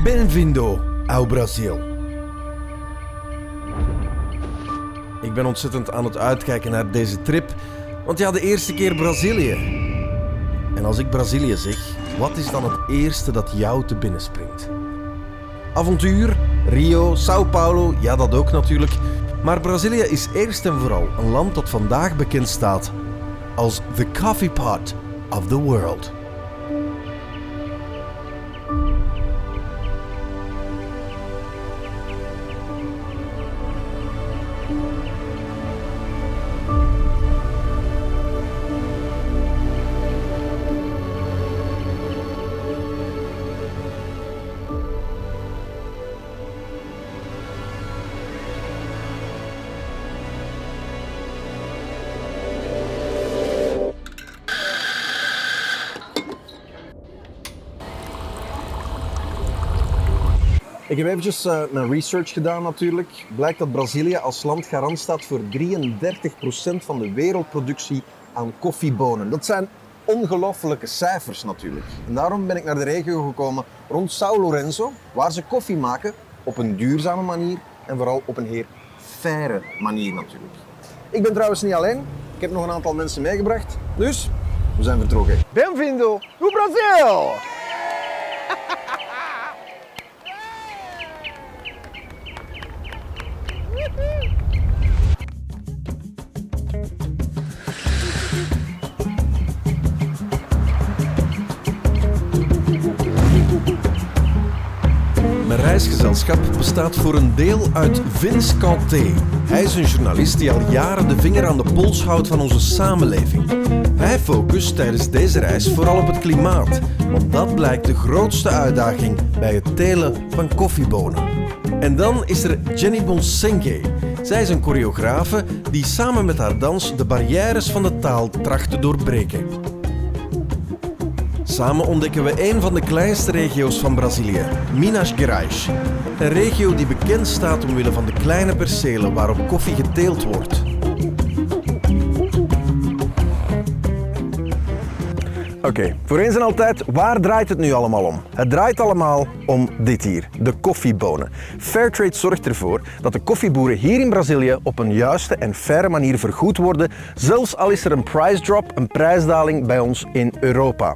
Bem-vindo ao Brasil. Ik ben ontzettend aan het uitkijken naar deze trip, want ja, de eerste keer Brazilië. En als ik Brazilië zeg, wat is dan het eerste dat jou te binnen springt? Avontuur, Rio, Sao Paulo, ja dat ook natuurlijk. Maar Brazilië is eerst en vooral een land dat vandaag bekend staat als the coffee pot of the world. Ik heb eventjes mijn research gedaan natuurlijk. Blijkt dat Brazilië als land garant staat voor 33% van de wereldproductie aan koffiebonen. Dat zijn ongelofelijke cijfers natuurlijk. En daarom ben ik naar de regio gekomen rond São Lourenço, waar ze koffie maken op een duurzame manier en vooral op een heel faire manier natuurlijk. Ik ben trouwens niet alleen. Ik heb nog een aantal mensen meegebracht. Dus, we zijn vertrokken. Bem-vindo ao Brasil! Mijn reisgezelschap bestaat voor een deel uit Vince Canté. Hij is een journalist die al jaren de vinger aan de pols houdt van onze samenleving. Hij focust tijdens deze reis vooral op het klimaat, want dat blijkt de grootste uitdaging bij het telen van koffiebonen. En dan is er Jenny Bonsengue. Zij is een choreografe die samen met haar dans de barrières van de taal tracht te doorbreken. Samen ontdekken we een van de kleinste regio's van Brazilië, Minas Gerais. Een regio die bekend staat omwille van de kleine percelen waarop koffie geteeld wordt. Oké, voor eens en altijd, waar draait het nu allemaal om? Het draait allemaal om dit hier, de koffiebonen. Fairtrade zorgt ervoor dat de koffieboeren hier in Brazilië op een juiste en faire manier vergoed worden, zelfs al is er een price drop, een prijsdaling bij ons in Europa.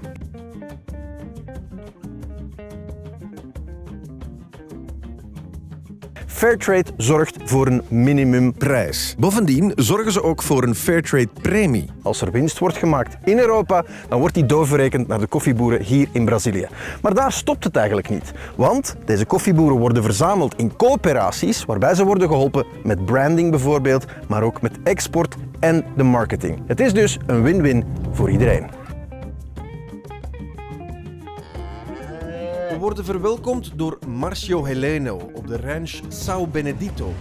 Fairtrade zorgt voor een minimumprijs. Bovendien zorgen ze ook voor een Fairtrade-premie. Als er winst wordt gemaakt in Europa, dan wordt die doorverrekend naar de koffieboeren hier in Brazilië. Maar daar stopt het eigenlijk niet. Want deze koffieboeren worden verzameld in coöperaties, waarbij ze worden geholpen met branding bijvoorbeeld, maar ook met export en de marketing. Het is dus een win-win voor iedereen. We worden verwelkomd door Marcio Heleno op de ranch São Benedito.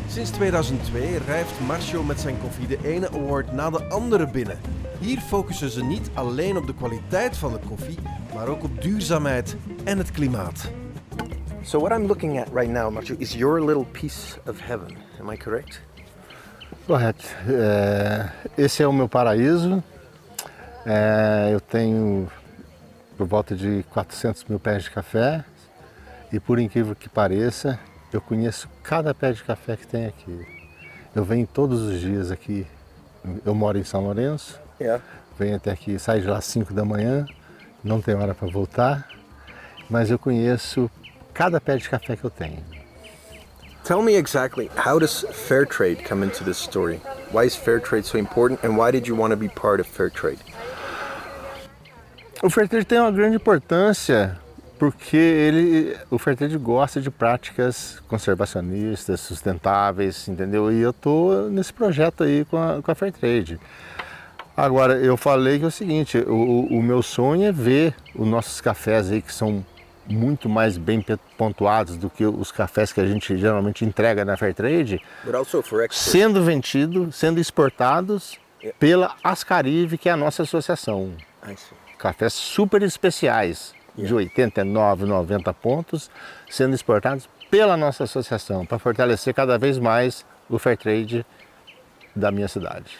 Sinds 2002 rijft Marcio met zijn koffie de ene award na de andere binnen. Hier focussen ze niet alleen op de kwaliteit van de koffie, maar ook op duurzaamheid en het klimaat. So what I'm looking at right now, Marcio, is your little piece of heaven. Am I correct? Correto. Esse é o meu paraíso. Eu tenho por volta de 400 mil pés de café e por incrível que pareça, eu conheço cada pé de café que tem aqui. Eu venho todos os dias aqui, eu moro em São Lourenço, venho até aqui, saio de lá às 5 da manhã, não tem hora para voltar, mas eu conheço cada pé de café que eu tenho. Tell me exactly, how does Fairtrade come into this story? Why is Fairtrade so important and why did you want to be part of Fairtrade? O Fairtrade tem uma grande importância porque o Fairtrade gosta de práticas conservacionistas, sustentáveis, entendeu? E eu tô nesse projeto aí com a Fairtrade. Agora, eu falei que é o seguinte, o meu sonho é ver os nossos cafés aí que são muito mais bem pontuados do que os cafés que a gente geralmente entrega na Fairtrade, sendo vendidos, sendo exportados pela Ascarive, que é a nossa associação. Cafés super especiais, de 89, 90 pontos, sendo exportados pela nossa associação, para fortalecer cada vez mais o Fairtrade da minha cidade.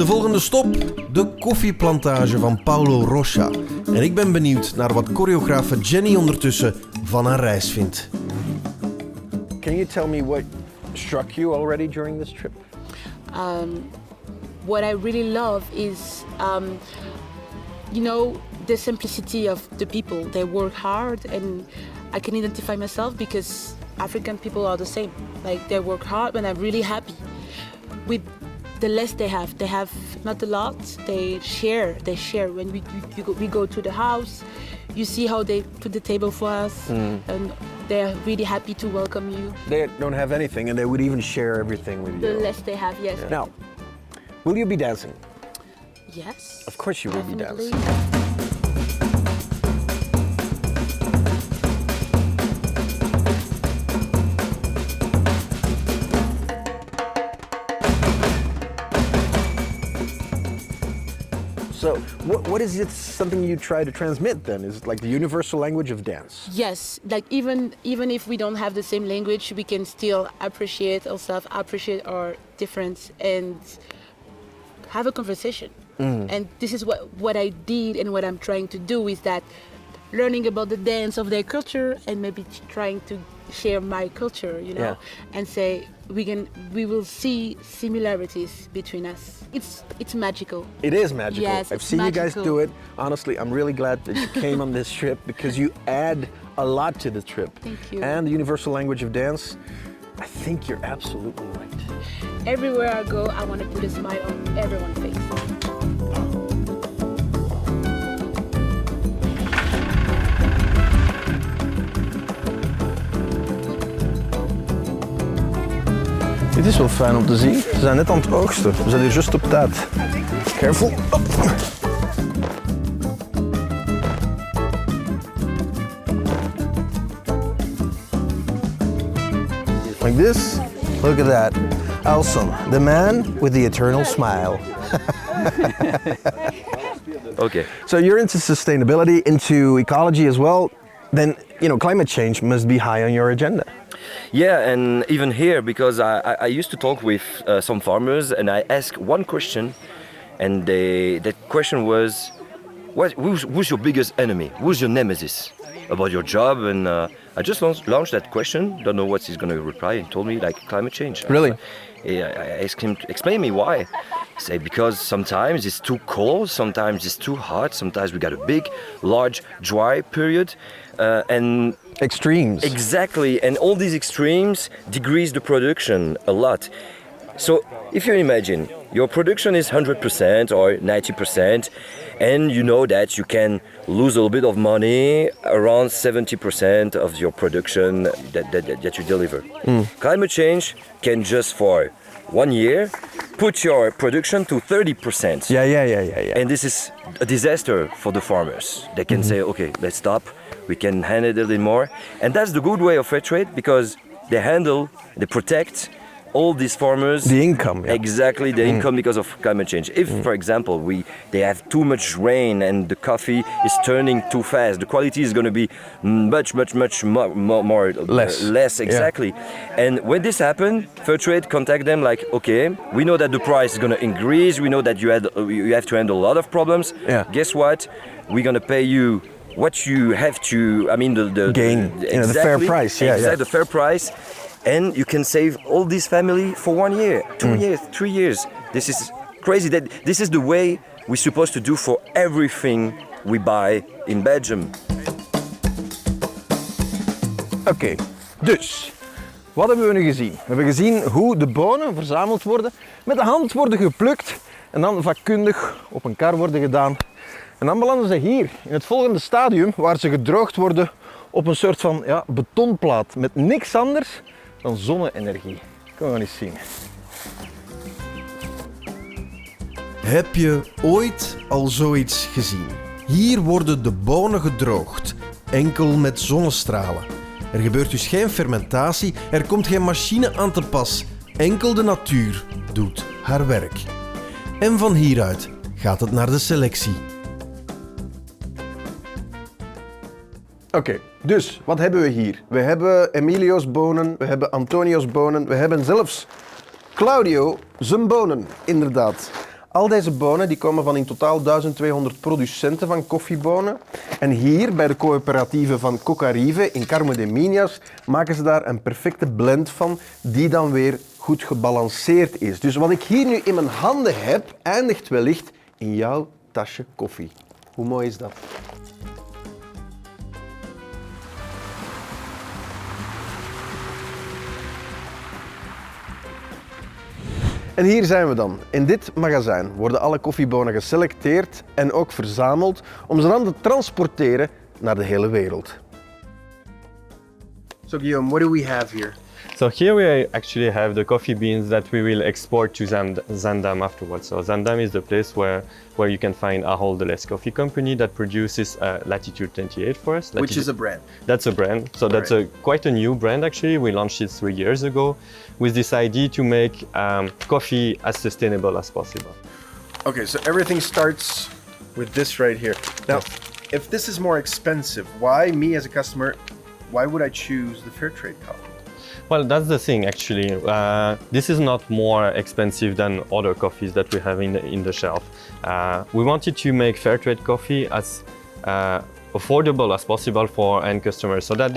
De volgende stop, de koffieplantage van Paulo Rocha. En ik ben benieuwd naar wat choreografe Jenny ondertussen van haar reis vindt. Can you tell me what struck you already during this trip? What I really love is, the simplicity of the people. They work hard, and I can identify myself because African people are the same. Like, they work hard, and I'm really happy with the less they have. They have not a lot. They share. When we go to the house, you see how they put the table for us, and they're really happy to welcome you. They don't have anything, and they would even share everything with you. The less they have, yes. Now, will you be dancing? Yes. Of course you will be Definitely. dancing. So, what is it? Something you try to transmit then? Is it like the universal language of dance? Yes, like even if we don't have the same language, we can still appreciate ourselves, appreciate our difference, and have a conversation. And this is what I did, and what I'm trying to do is that learning about the dance of their culture, and maybe trying to share my culture, and say we will see similarities between us. It's magical. It is magical. Yes, I've it's seen you guys magical. do it. Honestly, I'm really glad that you came on this trip because you add a lot to the trip. Thank you. And the universal language of dance, I think you're absolutely right. Everywhere I go, I want to put a smile on everyone's face. Dit is wel fijn om te zien. Ze zijn net aan het oogsten. We zijn hier juist op tijd. Careful. Op. Like this. Look at that. Alson, the man with the eternal smile. Okay. So you're into sustainability, into ecology as well. Then, climate change must be high on your agenda. Yeah, and even here, because I used to talk with some farmers, and I asked one question, and that question was, who's your biggest enemy? Who's your nemesis? About your job, and I just launched that question. Don't know what he's going to reply. He told me climate change. Really? I asked him to explain me why. He said because sometimes it's too cold, sometimes it's too hot, sometimes we got a big, large, dry period, and Extremes. exactly, and all these extremes decrease the production a lot. So if you imagine your production is 100% or 90%, and you know that you can lose a little bit of money around 70% of your production that you deliver. Climate change can just for 1 year put your production to 30%. Yeah. And this is a disaster for the farmers. They can say, okay, let's stop. We can handle it a little more. And that's the good way of fair trade because they protect all these farmers. The income. Yeah. Exactly, the income because of climate change. If, for example, they have too much rain and the coffee is turning too fast, the quality is going to be much more less exactly. Yeah. And when this happens, Fairtrade contact them like, okay, we know that the price is going to increase. We know that you have to handle a lot of problems. Yeah. Guess what? We're going to pay you what you have to. I mean the gain. The fair price. Yeah. Exactly, the fair price. And you can save all this family for 1 year, 2 years, 3 years. This is crazy. This is the way we're supposed to do for everything we buy in Belgium. Oké, dus wat hebben we nu gezien? We hebben gezien hoe de bonen verzameld worden, met de hand worden geplukt en dan vakkundig op een kar worden gedaan. En dan belanden ze hier, in het volgende stadium, waar ze gedroogd worden op een soort van betonplaat met niks anders dan zonne-energie. Kom maar eens zien. Heb je ooit al zoiets gezien? Hier worden de bonen gedroogd, enkel met zonnestralen. Er gebeurt dus geen fermentatie, er komt geen machine aan te pas. Enkel de natuur doet haar werk. En van hieruit gaat het naar de selectie. Oké, dus wat hebben we hier? We hebben Emilio's bonen, we hebben Antonio's bonen, we hebben zelfs Claudio zijn bonen, inderdaad. Al deze bonen die komen van in totaal 1200 producenten van koffiebonen. En hier bij de coöperatieven van Cocarive in Carmo de Minas maken ze daar een perfecte blend van die dan weer goed gebalanceerd is. Dus wat ik hier nu in mijn handen heb, eindigt wellicht in jouw tasje koffie. Hoe mooi is dat? En hier zijn we dan. In dit magazijn worden alle koffiebonen geselecteerd en ook verzameld om ze dan te transporteren naar de hele wereld. So Guillaume, what do we have here? So here we actually have the coffee beans that we will export to Zaandam afterwards. So Zaandam is the place where you can find Ahold Delhaize Coffee Company that produces Latitude 28 for us. Which is a brand. That's a brand. So that's quite a new brand actually. We launched it 3 years ago with this idea to make coffee as sustainable as possible. Okay, so everything starts with this right here. Now, if this is more expensive, why me as a customer, why would I choose the fair trade coffee? Well, that's the thing actually. This is not more expensive than other coffees that we have in the shelf. We wanted to make fair trade coffee as affordable as possible for end customers, so that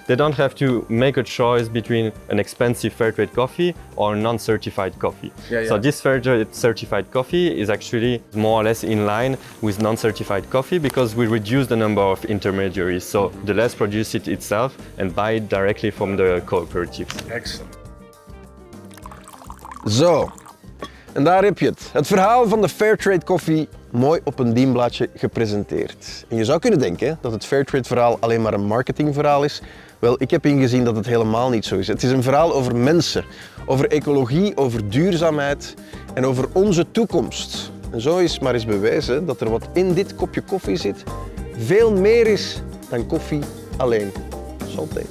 they don't have to make a choice between an expensive fair trade coffee or non-certified coffee. So this fair trade certified coffee is actually more or less in line with non-certified coffee because we reduce the number of intermediaries. So the less produce it itself and buy it directly from the cooperatives. Excellent. Zo, en daar heb je het. Het verhaal van de Fairtrade koffie mooi op een dienblaadje gepresenteerd. En je zou kunnen denken dat het Fairtrade verhaal alleen maar een marketingverhaal is. Wel, ik heb ingezien dat het helemaal niet zo is. Het is een verhaal over mensen, over ecologie, over duurzaamheid en over onze toekomst. En zo is maar eens bewijzen dat er wat in dit kopje koffie zit veel meer is dan koffie alleen. Santé.